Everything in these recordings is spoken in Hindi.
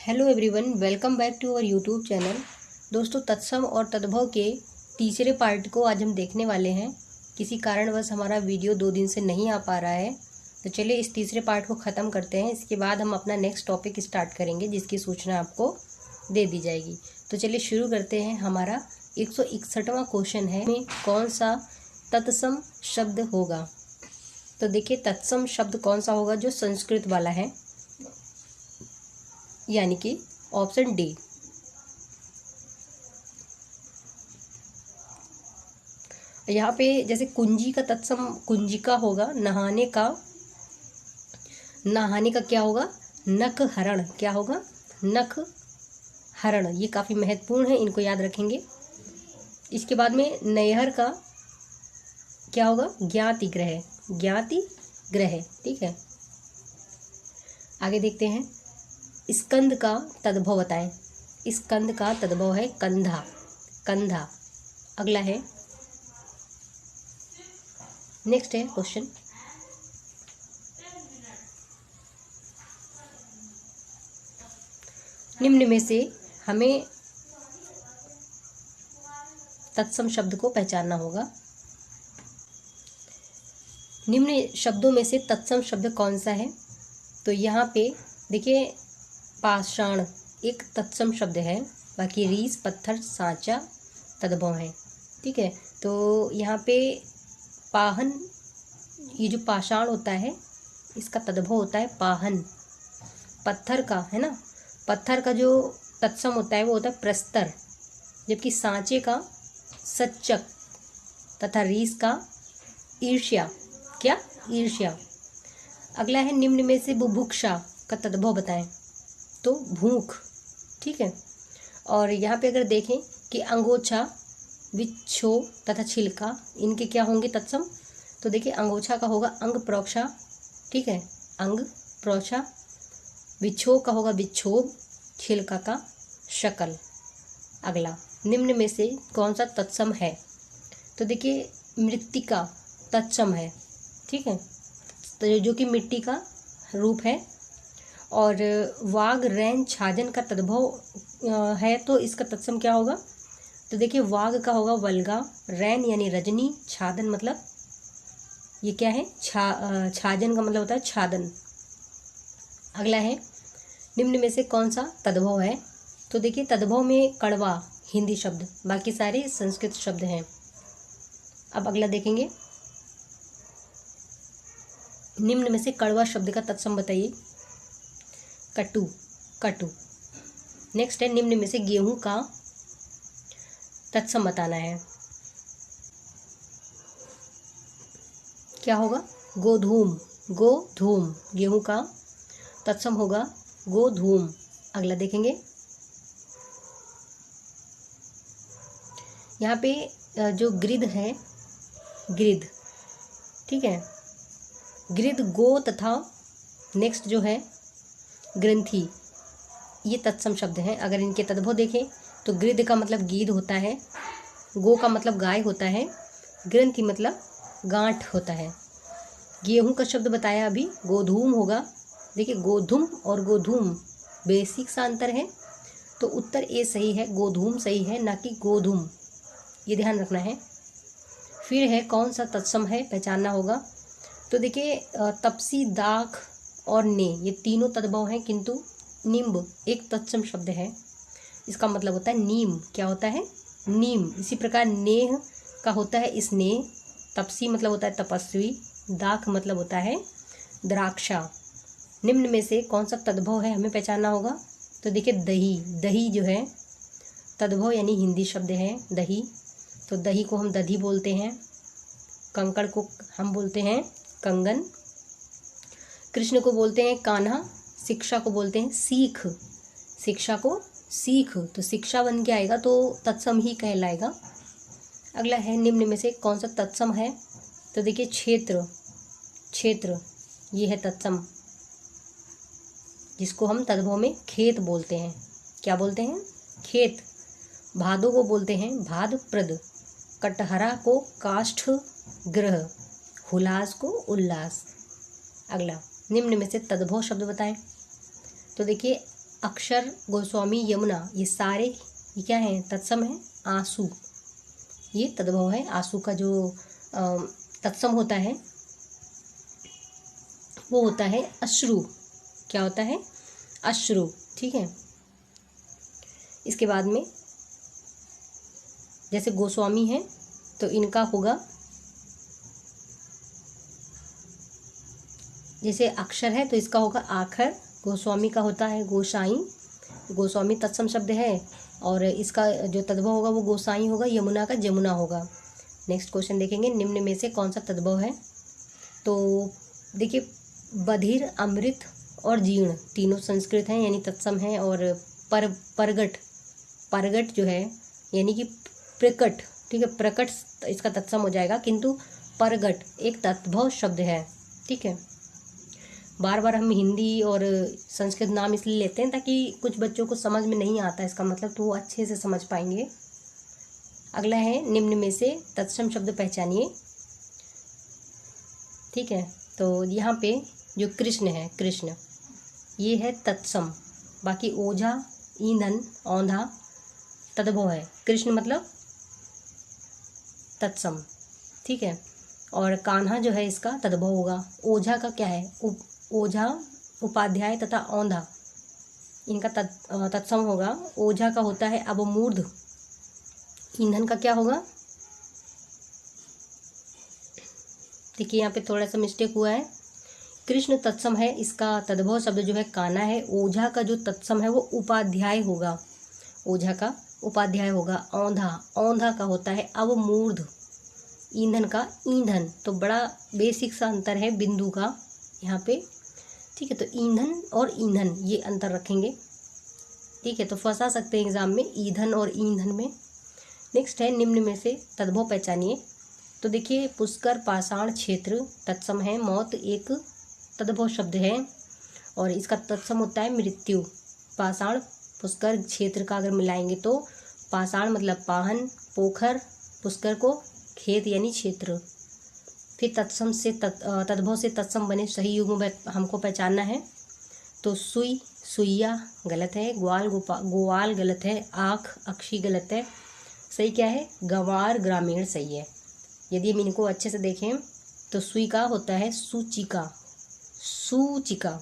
Hello everyone, welcome back to our YouTube channel. दोस्तों, तत्सम और तद्भव के तीसरे पार्ट को आज हम देखने वाले हैं। किसी कारणवश हमारा वीडियो 2 दिन से नहीं आ पा रहा है, तो चलिए इस तीसरे पार्ट को ख़त्म करते हैं। इसके बाद हम अपना नेक्स्ट टॉपिक स्टार्ट करेंगे, जिसकी सूचना आपको दे दी जाएगी। तो चलिए शुरू करते हैं। हमारा 161वां क्वेश्चन है, में कौन सा तत्सम शब्द होगा। तो देखिए, तत्सम शब्द कौन सा होगा जो संस्कृत वाला है, यानी कि ऑप्शन डी। यहाँ पे जैसे कुंजी का तत्सम कुंजिका होगा, नहाने का क्या होगा, नख हरण। क्या होगा, नख हरण। ये काफ़ी महत्वपूर्ण है, इनको याद रखेंगे। इसके बाद में नैहर का क्या होगा, ज्ञाति ग्रह। ज्ञाति ग्रह, ठीक है। आगे देखते हैं, स्कंद का तद्भव बताएं। स्कंद का तद्भव है कंधा। कंधा। अगला है, नेक्स्ट है क्वेश्चन, निम्न में से हमें तत्सम शब्द को पहचानना होगा। निम्न शब्दों में से तत्सम शब्द कौन सा है। तो यहाँ पे देखिए, पाषाण एक तत्सम शब्द है, बाकी रीस, पत्थर, सांचा तद्भव है, ठीक है। तो यहाँ पे पाहन, ये जो पाषाण होता है इसका तद्भव होता है पाहन। पत्थर का है ना, पत्थर का जो तत्सम होता है वो होता है प्रस्तर, जबकि सांचे का सच्चक तथा रीस का ईर्ष्या। क्या, ईर्ष्या। अगला है, निम्न में से बुभुक्षा का तद्भव बताएं। तो भूख, ठीक है। और यहाँ पे अगर देखें कि अंगोछा, विच्छो तथा छिलका, इनके क्या होंगे तत्सम। तो देखिए, अंगोछा का होगा अंग प्रोक्षा, ठीक है, अंग प्रोक्षा। विच्छो का होगा विक्षोभ, छिलका का शकल। अगला, निम्न में से कौन सा तत्सम है। तो देखिए, मृत्तिका तत्सम है, ठीक है, तो जो कि मिट्टी का रूप है। और वाग, रैन, छाजन का तद्भव है, तो इसका तत्सम क्या होगा। तो देखिए, वाग का होगा वल्गा, रैन यानी रजनी, छादन मतलब ये क्या है, छाजन का मतलब होता है छादन। अगला है, निम्न में से कौन सा तद्भव है। तो देखिए, तद्भव में कड़वा हिंदी शब्द, बाकी सारे संस्कृत शब्द हैं। अब अगला देखेंगे, निम्न में से कड़वा शब्द का तत्सम बताइए। कटु, कटु। नेक्स्ट है, निम्न में से गेहूं का तत्सम बताना है। क्या होगा, गोधूम। गोधूम, गेहूं का तत्सम होगा गोधूम। अगला देखेंगे, यहाँ पे जो गृध है, गृध, ठीक है, गृध गो तथा नेक्स्ट जो है ग्रंथि, ये तत्सम शब्द हैं। अगर इनके तद्भव देखें तो गृध का मतलब गीध होता है, गो का मतलब गाय होता है, ग्रंथि मतलब गांठ होता है। गेहूं का शब्द बताया अभी, गोधूम होगा। देखिए, गोधूम और गोधूम बेसिक सा अंतर है, तो उत्तर ए सही है, गोधूम सही है, ना कि गोधूम, ये ध्यान रखना है। फिर है, कौन सा तत्सम है पहचानना होगा। तो देखिए, तपसी, दाख और ने, ये तीनों तद्भव हैं, किंतु नींब एक तत्सम शब्द है, इसका मतलब होता है नीम। क्या होता है, नीम। इसी प्रकार नेह का होता है स्नेह, तपसी मतलब होता है तपस्वी, दाख मतलब होता है द्राक्षा। निम्न में से कौन सा तद्भव है हमें पहचानना होगा। तो देखिए, दही, दही जो है तद्भव यानी हिंदी शब्द है दही, तो दही को हम दधी बोलते हैं, कंकड़ को हम बोलते हैं कंगन, कृष्ण को बोलते हैं कान्हा, शिक्षा को बोलते हैं सीख। शिक्षा को सीख, तो शिक्षा बन के आएगा तो तत्सम ही कहलाएगा। अगला है, निम्न में से कौन सा तत्सम है। तो देखिए, क्षेत्र, क्षेत्र ये है तत्सम, जिसको हम तद्भव में खेत बोलते हैं। क्या बोलते हैं, खेत। भादो को बोलते हैं भाद्रप्रद, कटहरा को काष्ठ ग्रह, हुलास को उल्लास। अगला, निम्न में से तद्भव शब्द बताएं। तो देखिए, अक्षर, गोस्वामी, यमुना, ये सारे ये क्या हैं, तत्सम है। आंसू, ये तद्भव है। आंसू का जो तत्सम होता है वो होता है अश्रु। क्या होता है, अश्रु। ठीक है, इसके बाद में जैसे गोस्वामी है तो इनका होगा, जैसे अक्षर है तो इसका होगा आखर, गोस्वामी का होता है गोसाई, गोस्वामी तत्सम शब्द है और इसका जो तद्भव होगा वो गोसाई होगा, यमुना का जमुना होगा। नेक्स्ट क्वेश्चन देखेंगे, निम्न में से कौन सा तद्भव है। तो देखिए, बधिर, अमृत और जीर्ण तीनों संस्कृत हैं यानी तत्सम है। और परगट, परगट जो है यानी कि प्रकट, ठीक है, प्रकट इसका तत्सम हो जाएगा, किंतु परगट एक तद्भव शब्द है। ठीक है, बार बार हम हिंदी और संस्कृत नाम इसलिए लेते हैं ताकि कुछ बच्चों को समझ में नहीं आता इसका मतलब, तो वो अच्छे से समझ पाएंगे। अगला है, निम्न में से तत्सम शब्द पहचानिए। ठीक है, तो यहाँ पे जो कृष्ण है, कृष्ण ये है तत्सम। बाकी ओझा, ईंधन, औंधा तद्भव है। कृष्ण मतलब तत्सम। ठीक है, और कान्हा जो है इसका तद्भव होगा। ओझा का क्या है, ओझा, उपाध्याय तथा औंधा इनका तत्सम होगा। ओझा का होता है अवमूर्ध। ईंधन का क्या होगा, देखिए यहाँ पे थोड़ा सा मिस्टेक हुआ है। कृष्ण तत्सम है, इसका तद्भव शब्द जो है कान्हा है। ओझा का जो तत्सम है वो उपाध्याय होगा, ओझा का उपाध्याय होगा। औंधा, औंधा का होता है अवमूर्ध। ईंधन का ईंधन, तो बड़ा बेसिक सा अंतर है बिंदु का यहाँ पे। ठीक है, तो ईंधन और ईंधन ये अंतर रखेंगे। ठीक है, तो फंसा सकते हैं एग्जाम में ईंधन और ईंधन में। नेक्स्ट है, निम्न में से तद्भव पहचानिए। तो देखिए, पुष्कर, पाषाण, क्षेत्र तत्सम है। मौत एक तद्भव शब्द है और इसका तत्सम होता है मृत्यु। पाषाण, पुष्कर, क्षेत्र का अगर मिलाएंगे तो पाषाण मतलब पाहन, पोखर, पुष्कर को खेत यानी क्षेत्र। फिर तत्सम से तद्भव से तत्सम बने सही युग्म हमको पहचानना है। तो सुई, सुइया गलत है। ग्वाल, गोवाल गलत है। आँख, अक्षी गलत है। सही क्या है, गंवार, ग्रामीण सही है। यदि हम इनको अच्छे से देखें तो सुई का होता है सूचिका, सूचिका।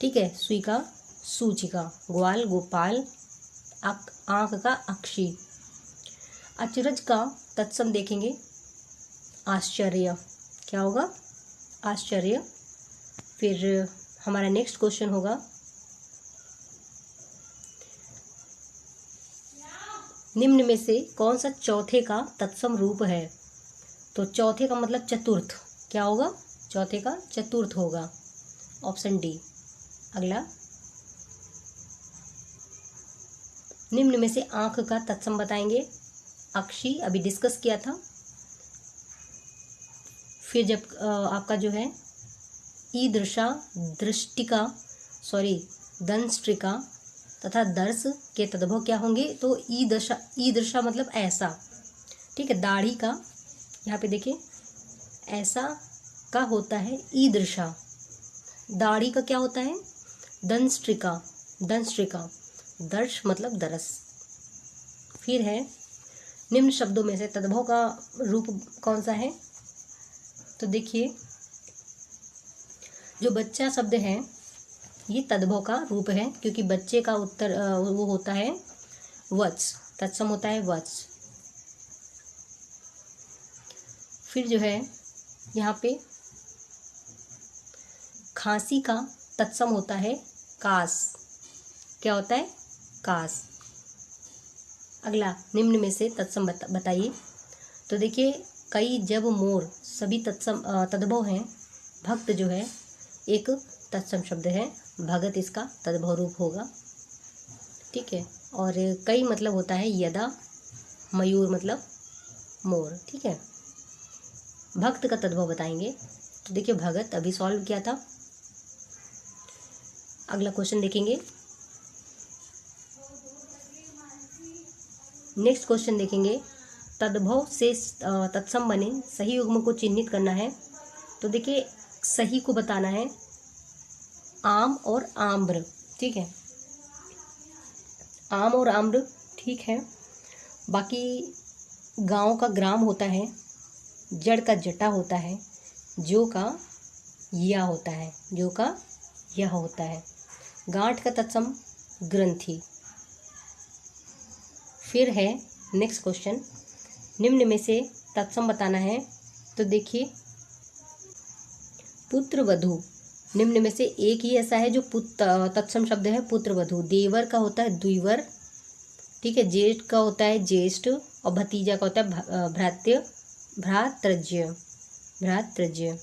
ठीक है, सुई का सूचिका। ग्वाल, गोपाल, आँख का अक्षी। अचरज का तत्सम देखेंगे आश्चर्य। क्या होगा, आश्चर्य। फिर हमारा नेक्स्ट क्वेश्चन होगा, निम्न में से कौन सा चौथे का तत्सम रूप है। तो चौथे का मतलब चतुर्थ। क्या होगा, चौथे का चतुर्थ होगा, ऑप्शन डी। अगला, निम्न में से आंख का तत्सम बताएंगे। अक्षी अभी डिस्कस किया था। फिर जब आपका जो है ईदृशा, दृष्टिका, दंष्ट्रिका तथा दर्श के तद्भव क्या होंगे। तो ईदृशा मतलब ऐसा। ठीक है, दाढ़ी का यहाँ पे देखिए ऐसा का होता है ईदृशा। दाढ़ी का क्या होता है, दंष्ट्रिका, दंष्ट्रिका। दर्श मतलब दरस। फिर है, निम्न शब्दों में से तद्भव का रूप कौन सा है। तो देखिए, जो बच्चा शब्द है ये तद्भव का रूप है, क्योंकि बच्चे का उत्तर वो होता है वत्स, तत्सम होता है वत्स। फिर जो है यहाँ पे खांसी का तत्सम होता है कास। क्या होता है, कास। अगला, निम्न में से तत्सम बताइए। तो देखिए, कई, जब, मोर सभी तत्सम तद्भव हैं। भक्त जो है एक तत्सम शब्द है, भगत इसका तद्भव रूप होगा। ठीक है, और कई मतलब होता है यदा, मयूर मतलब मोर। ठीक है, भक्त का तद्भव बताएंगे। तो देखिए, भगत अभी सॉल्व किया था। अगला क्वेश्चन देखेंगे, नेक्स्ट क्वेश्चन देखेंगे, तद्भव से तत्सम बने सही युग्म को चिन्हित करना है। तो देखिए, सही को बताना है आम और आम्र। ठीक है, आम और आम्र ठीक है। बाकी गांव का ग्राम होता है, जड़ का जटा होता है, जो का या होता है, जो का यह होता है। गांठ का तत्सम ग्रंथि। फिर है नेक्स्ट क्वेश्चन, निम्न में से तत्सम बताना है। तो देखिए पुत्र वधू, निम्न में से एक ही ऐसा है जो तत्सम शब्द है पुत्र वधू। देवर का होता है द्विवर, ठीक है। जेठ का होता है ज्येष्ठ, और भतीजा का होता है भ्रात्य, भ्रातृज्य, भ्रातृज्य।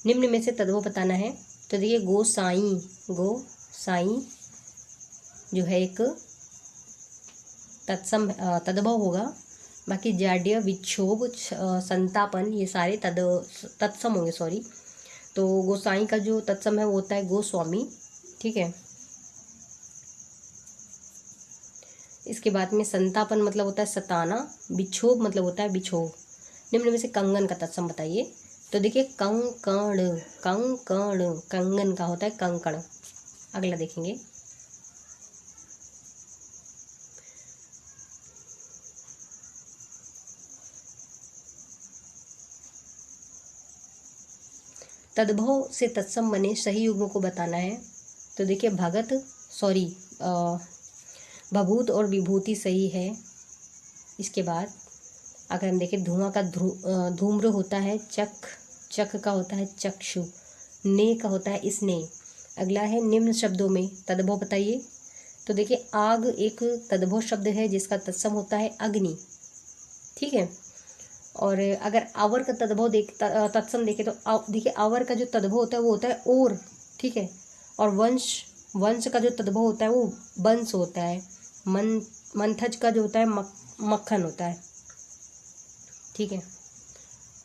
निम्न में से तद्भव बताना है। तो देखिए गोसाई, गोसाई जो है एक तत्सम तद्भव होगा। बाकी जाड्य, विक्षोभ, संतापन ये सारे तत्सम होंगे, सॉरी। तो गोसाई का जो तत्सम है वो होता है गोस्वामी, ठीक है। इसके बाद में संतापन मतलब होता है सताना, विक्षोभ मतलब होता है बिछोह। निम्न में से कंगन का तत्सम बताइए। तो देखिए कंकण, कंकण, कंगन का होता है कंकण। अगला देखेंगे, तद्भव से तत्सम बने सही युग्म को बताना है। तो देखिए भगत, सॉरी भभूत और विभूति सही है। इसके बाद अगर हम देखें धुआं का धूम्र होता है चक, चक का होता है चक्षु, ने का होता है स्नेह। अगला है निम्न शब्दों में तद्भव बताइए। तो देखिए आग एक तद्भव शब्द है जिसका तत्सम होता है अग्नि, ठीक है। और अगर आवर का तद्भव तत्सम देखें तो देखिए आवर का जो तद्भव होता है वो होता है ओर, ठीक है। और वंश, वंश का जो तद्भव होता है वो वंश होता है। मंथज का जो होता है मक्खन होता है, ठीक है।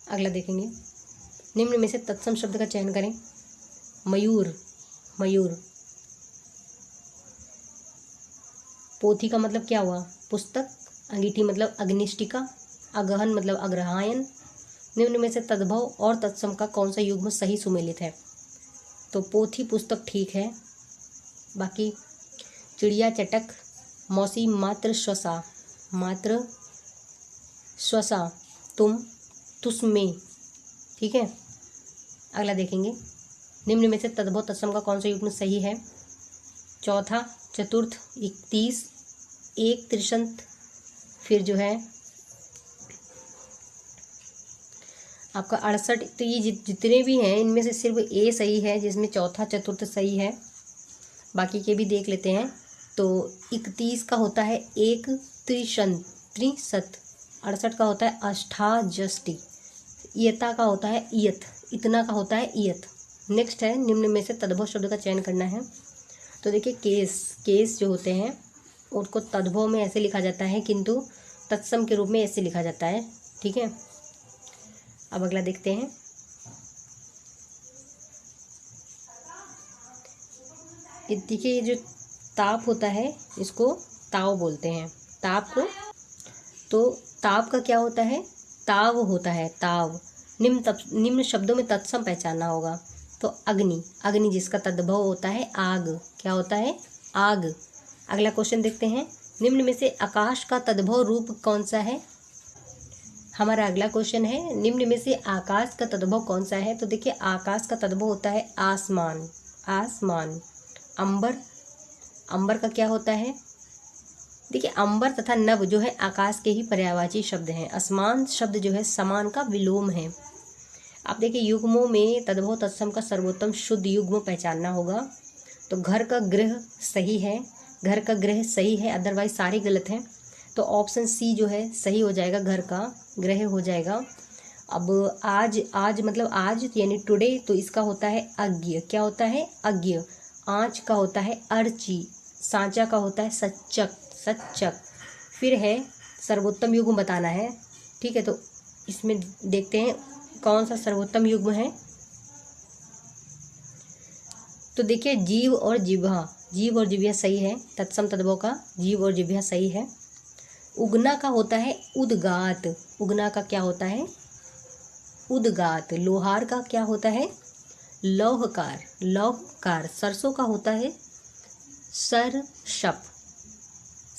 अगला देखेंगे, निम्न में से तत्सम शब्द का चयन करें। मयूर, मयूर। पोथी का मतलब क्या हुआ, पुस्तक। अंगीठी मतलब अग्निष्टिका। अगहन मतलब अग्रहायन। निम्न में से तद्भव और तत्सम का कौन सा युग्म सही सुमेलित है। तो पोथी पुस्तक ठीक है। बाकी चिड़िया चटक, मौसी मात्र श्वसा, मात्र श्वसा, तुम, तुस्मे, ठीक है। अगला देखेंगे, निम्न में से तद्भव तत्सम का कौन सा युग्म सही है। चौथा चतुर्थ, 31, एक त्रिशंत। फिर जो है आपका 68। तो ये जितने भी हैं इनमें से सिर्फ ए सही है, जिसमें चौथा चतुर्थ सही है। बाकी के भी देख लेते हैं। तो 31 का होता है एक त्रिशंत, त्रिशत। 68 का होता है अष्टाजष्टि। इयता का होता है इयत, इतना का होता है इयत। नेक्स्ट है निम्न में से तद्भव शब्द का चयन करना है। तो देखिए केस, केस जो होते हैं उनको तद्भव में ऐसे लिखा जाता है, किंतु तत्सम के रूप में ऐसे लिखा जाता है, ठीक है। अब अगला देखते हैं, देखिए ये जो ताप होता है इसको ताव बोलते हैं, ताप को। तो ताप का क्या होता है, ताव होता है, ताव। निम्न शब्दों में तत्सम पहचानना होगा। तो अग्नि, अग्नि जिसका तद्भव होता है आग, क्या होता है, आग। अगला क्वेश्चन देखते हैं, निम्न में से आकाश का तद्भव रूप कौन सा है। हमारा अगला क्वेश्चन है, निम्न में से आकाश का तद्भव कौन सा है। तो देखिए आकाश का तद्भव होता है आसमान, आसमान। अंबर, अंबर का क्या होता है, देखिए अंबर तथा नभ जो है आकाश के ही पर्यायवाची शब्द हैं। आसमान शब्द जो है समान का विलोम है। आप देखिए युग्मों में तद्भव तत्सम का सर्वोत्तम शुद्ध युग्म पहचानना होगा। तो घर का गृह सही है, घर का गृह सही है, अदरवाइज सारे गलत हैं। तो ऑप्शन सी जो है सही हो जाएगा, घर का गृह हो जाएगा। अब आज, आज मतलब आज यानी टुडे, तो इसका होता है अज्ञ, क्या होता है, अज्ञ। आँच का होता है अर्ची, सांचा का होता है सच्चक, सच्चक। फिर है सर्वोत्तम युग्म बताना है, ठीक है। तो इसमें देखते हैं कौन सा सर्वोत्तम युग्म है। तो देखिए जीव और जिह्वा, जीव और जिह्वा सही है, तत्सम तद्भव का जीव और जिह्वा सही है। उगना का होता है उद्गात, उगना का क्या होता है, उद्गात। लोहार का क्या होता है, लौहकार, लौहकार। सरसों का होता है सरशप,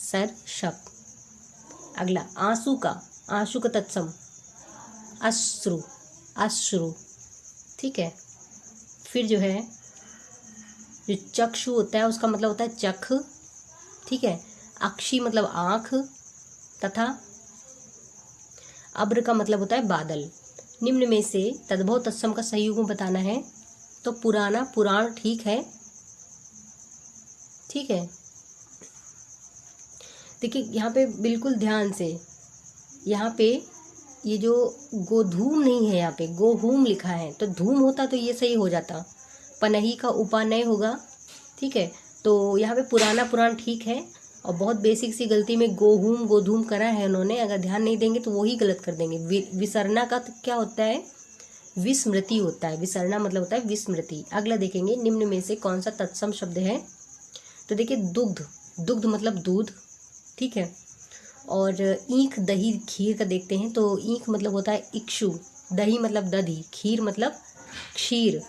सर्षप। अगला आंसू का तत्सम अश्रु, अश्रु, ठीक है। फिर जो है जो चक्षु होता है उसका मतलब होता है चख, ठीक है। अक्षी मतलब आँख, तथा अब्र का मतलब होता है बादल। निम्न में से तद्भव तत्सम का सही युग्म बताना है। तो पुराना, पुराण, ठीक है, ठीक है। देखिए यहाँ पे बिल्कुल ध्यान से, यहाँ पे ये जो गोधूम नहीं है, यहाँ पे गोहूम लिखा है, तो धूम होता तो ये सही हो जाता, पनही का उपानय होगा, ठीक है। तो यहाँ पे पुराना, पुराण, ठीक है। और बहुत बेसिक सी गलती में गोहूम गोधूम करा है उन्होंने, अगर ध्यान नहीं देंगे तो वही गलत कर देंगे। विसरना का तो क्या होता है, विस्मृति होता है। विसरना मतलब होता है विस्मृति। अगला देखेंगे निम्न में से कौन सा तत्सम शब्द है। तो देखिए दुग्ध, दुग्ध मतलब दूध, ठीक है। और ईख दही खीर का देखते हैं, तो ईख मतलब होता है इक्षु, दही मतलब दधी, खीर मतलब क्षीर।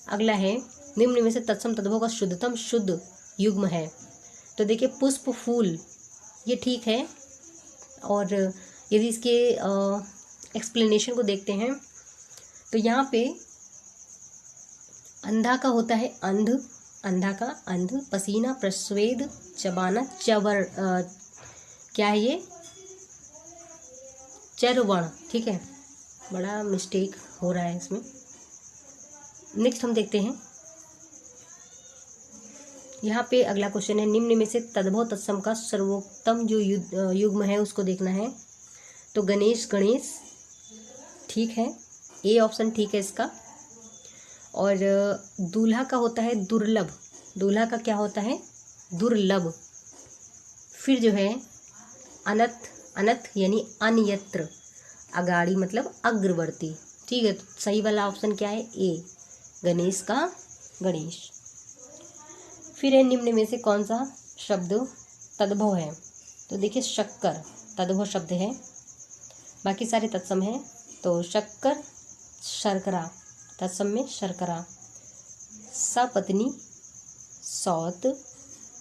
अगला है निम्न में से तत्सम तद्भव का शुद्धतम शुद्ध युग्म है। तो देखिए पुष्प फूल, ये ठीक है। और यदि इसके एक्सप्लेनेशन को देखते हैं तो यहाँ पे अंधा का होता है अंध, अंधा का अंध, पसीना प्रस्वेद, चबाना चवर, क्या है ये, चरवण, ठीक है। बड़ा मिस्टेक हो रहा है इसमें। नेक्स्ट हम देखते हैं, यहाँ पे अगला क्वेश्चन है निम्न में से तद्भव तत्सम का सर्वोत्तम जो युग्म है उसको देखना है। तो गणेश, गणेश, ठीक है, ए ऑप्शन ठीक है इसका। और दूल्हा का होता है दुर्लभ, दूल्हा का क्या होता है, दुर्लभ। फिर जो है अनथ, अनथ यानी अन्यत्र, अगाड़ी मतलब अग्रवर्ती, ठीक है। तो सही वाला ऑप्शन क्या है, ए, गणेश का गणेश। फिर है निम्न में से कौन सा शब्द तद्भव है। तो देखिए शक्कर तद्भव शब्द है, बाकी सारे तत्सम हैं। तो शक्कर, शर्करा, तत्सम में शर्करा। सपत्नी, सौत,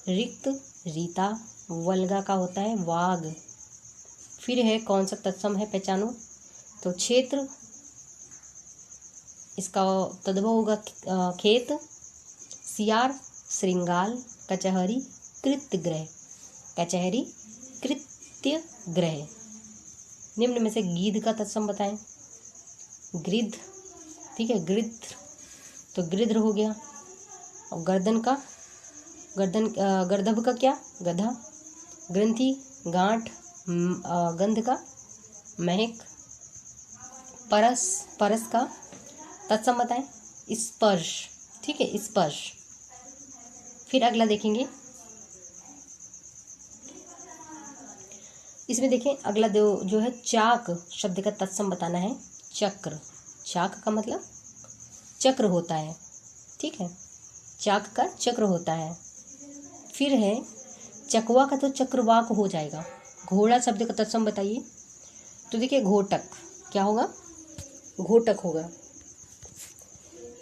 रिक्त, रीता, वल्गा का होता है वाग। फिर है कौन सा तत्सम है, पहचानो। तो क्षेत्र, इसका तद्भव होगा खेत। सियार, श्रृंगाल, कचहरी, कृत्यग्रह, कचहरी, कृत्यग्रह। निम्न में से गीध का तत्सम बताएं। गृध, ठीक है, गृध, तो गृध्र हो गया। और गर्दन का, गर्दन, गर्दभ का क्या, गधा। ग्रंथि, गांठ, गंध का महक। परस, परस का तत्सम बताएं। स्पर्श, ठीक है, स्पर्श। फिर अगला देखेंगे, इसमें देखें अगला जो है चाक शब्द का तत्सम बताना है। चक्र, चाक का मतलब चक्र होता है, ठीक है, चाक का चक्र होता है। फिर है चकवा का, तो चक्रवाक हो जाएगा। घोड़ा शब्द का तत्सम बताइए। तो देखिए घोटक, क्या होगा, घोटक होगा।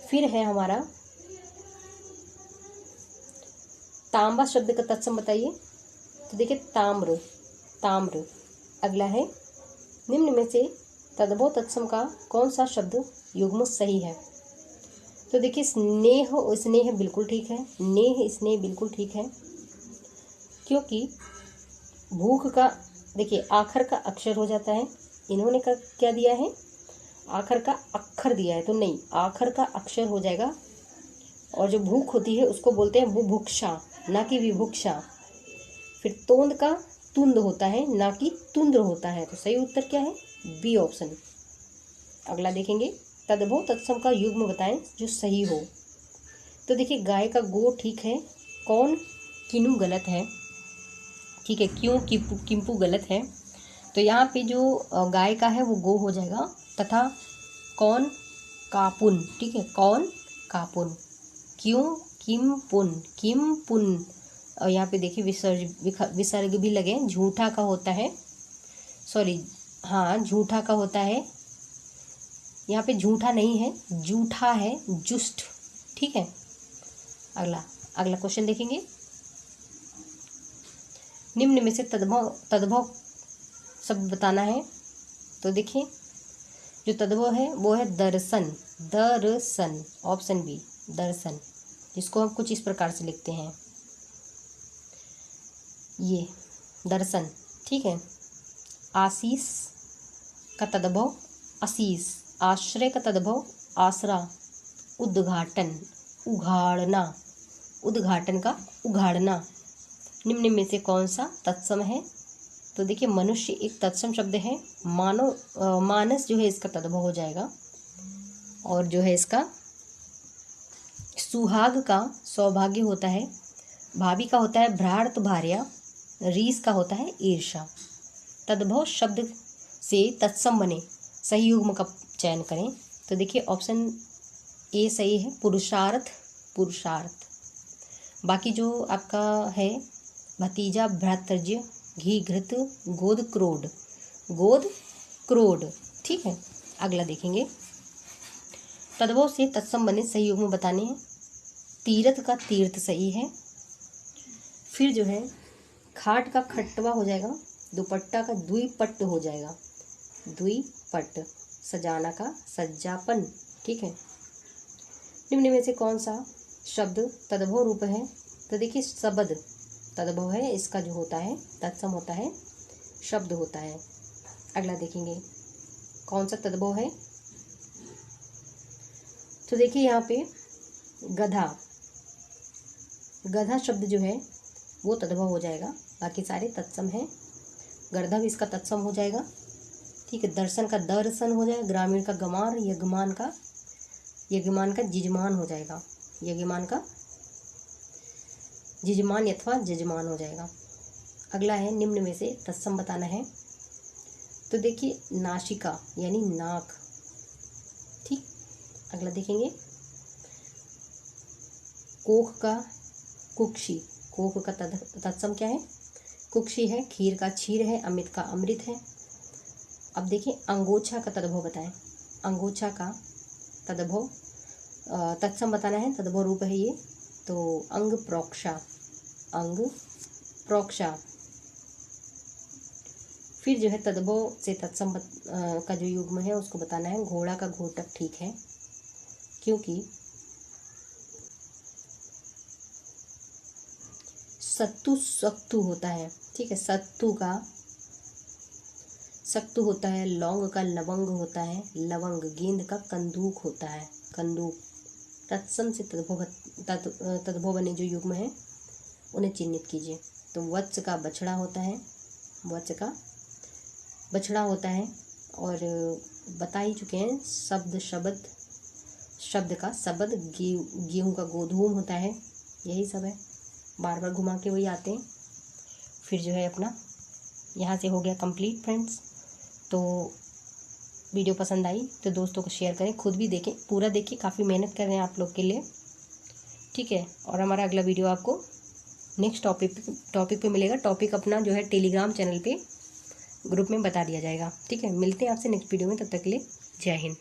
फिर है हमारा तांबा शब्द का तत्सम बताइए। तो देखिए ताम्र, ताम्र। अगला है निम्न में से तद्भव तत्सम का कौन सा शब्द युग्म सही है। तो देखिए स्नेह, स्नेह बिल्कुल ठीक है, नेह, स्नेह बिल्कुल ठीक है, क्योंकि भूख का देखिए आखर का अक्षर हो जाता है। इन्होंने का क्या दिया है, आखर का अक्षर दिया है, तो नहीं, आखर का अक्षर हो जाएगा। और जो भूख होती है उसको बोलते हैं बुभुक्षा, ना कि विभुक्षा। फिर तोंद का तुंद होता है, ना कि तुंद्र होता है। तो सही उत्तर क्या है, बी ऑप्शन। अगला देखेंगे तद्भव तत्सम का युग्म बताएं जो सही हो। तो देखिए गाय का गो ठीक है, कौन किनु गलत है, ठीक है, क्यों किंपु गलत है। तो यहाँ पे जो गाय का है वो गो हो जाएगा, तथा कौन कापुन, ठीक है, कौन कापुन। क्यों किम पुन, और यहाँ पे देखिए विसर्ग भी लगे, झूठा का होता है, सॉरी, हाँ झूठा का होता है, यहाँ पे झूठा नहीं है, जूठा है, जुष्ट, ठीक है। अगला क्वेश्चन देखेंगे। निम्न में से तद्भव शब्द बताना है। तो देखिए जो तद्भव है वो है दर्शन। दर्शन, ऑप्शन बी दर्शन, जिसको हम कुछ इस प्रकार से लिखते हैं, ये दर्शन, ठीक है। आशीष का तद्भव आशीष, आश्रय का तद्भव आसरा, उद्घाटन उघाड़ना, उद्घाटन का उघाड़ना। निम्न में से कौन सा तत्सम है? तो देखिए मनुष्य एक तत्सम शब्द है। मानस जो है इसका तद्भव हो जाएगा, और जो है इसका सुहाग का सौभाग्य होता है, भाभी का होता है भ्रार्त भार्या, रीस का होता है ईर्षा। तद्भव शब्द से तत्सम बने सही युग्म का चयन करें। तो देखिए ऑप्शन ए सही है, पुरुषार्थ पुरुषार्थ। बाकी जो आपका है भतीजा भ्रातृज्य, घी घृत, गोद क्रोड, गोद क्रोड, ठीक है। अगला देखेंगे, तद्भव से तत्सम बने सही युग्म बताने हैं। तीर्थ का तीर्थ सही है। फिर जो है खाट का खट्टवा हो जाएगा, दुपट्टा का द्विपट्ट हो जाएगा, द्विपट्ट। सजाना का सज्जापन, ठीक है। निम्न में से कौन सा शब्द तद्भव रूप है? तो देखिए शब्द तद्भव है, इसका जो होता है तत्सम होता है, शब्द होता है। अगला देखेंगे कौन सा तद्भव है। तो देखिए यहाँ पे गधा, गधा शब्द जो है वो तद्भव हो जाएगा, बाकी सारे तत्सम हैं। गर्दभ इसका तत्सम हो जाएगा, ठीक है। दर्शन का दर्शन हो जाएगा, ग्रामीण का गमार, यजमान का जिजमान हो जाएगा, यजमान का जिजमान अथवा जजमान हो जाएगा। अगला है निम्न में से तत्सम बताना है। तो देखिए नासिका यानी नाक, ठीक। अगला देखेंगे कोख का कुक्षी, कोख का तत्सम क्या है? कुक्षी है। खीर का क्षीर है, अमृत का अमृत है। अब देखिए अंगोछा का तद्भव बताएं। अंगोछा का तद्भव तत्सम बताना है, तद्भव रूप है ये। तो अंग प्रोक्षा, अंग प्रोक्षा। फिर जो है तद्भव से तत्सम का जो युग्म है उसको बताना है। घोड़ा का घोटक, ठीक है, क्योंकि सत्तु सत्तु होता है, ठीक है। सत्तु का सत्तु होता है, लौंग का लवंग होता है, लवंग। गेंद का कंदूक होता है, कंदूक। तत्सम से तद्भव बने जो युग्म है उन्हें चिन्हित कीजिए। तो वत्स का बछड़ा होता है, वत्स का बछड़ा होता है। और बता ही चुके हैं शब्द का शब्द, गेहूं का गोधूम होता है, यही सब है, बार बार घुमा के वही आते हैं। फिर जो है अपना यहाँ से हो गया कंप्लीट फ्रेंड्स। तो वीडियो पसंद आई तो दोस्तों को शेयर करें, खुद भी देखें, पूरा देखिए, काफ़ी मेहनत कर रहे हैं आप लोग के लिए, ठीक है। और हमारा अगला वीडियो आपको नेक्स्ट टॉपिक पे मिलेगा। टॉपिक अपना जो है टेलीग्राम चैनल पे ग्रुप में बता दिया जाएगा, ठीक है। मिलते हैं आपसे नेक्स्ट वीडियो में, तब तक के लिए जय हिंद।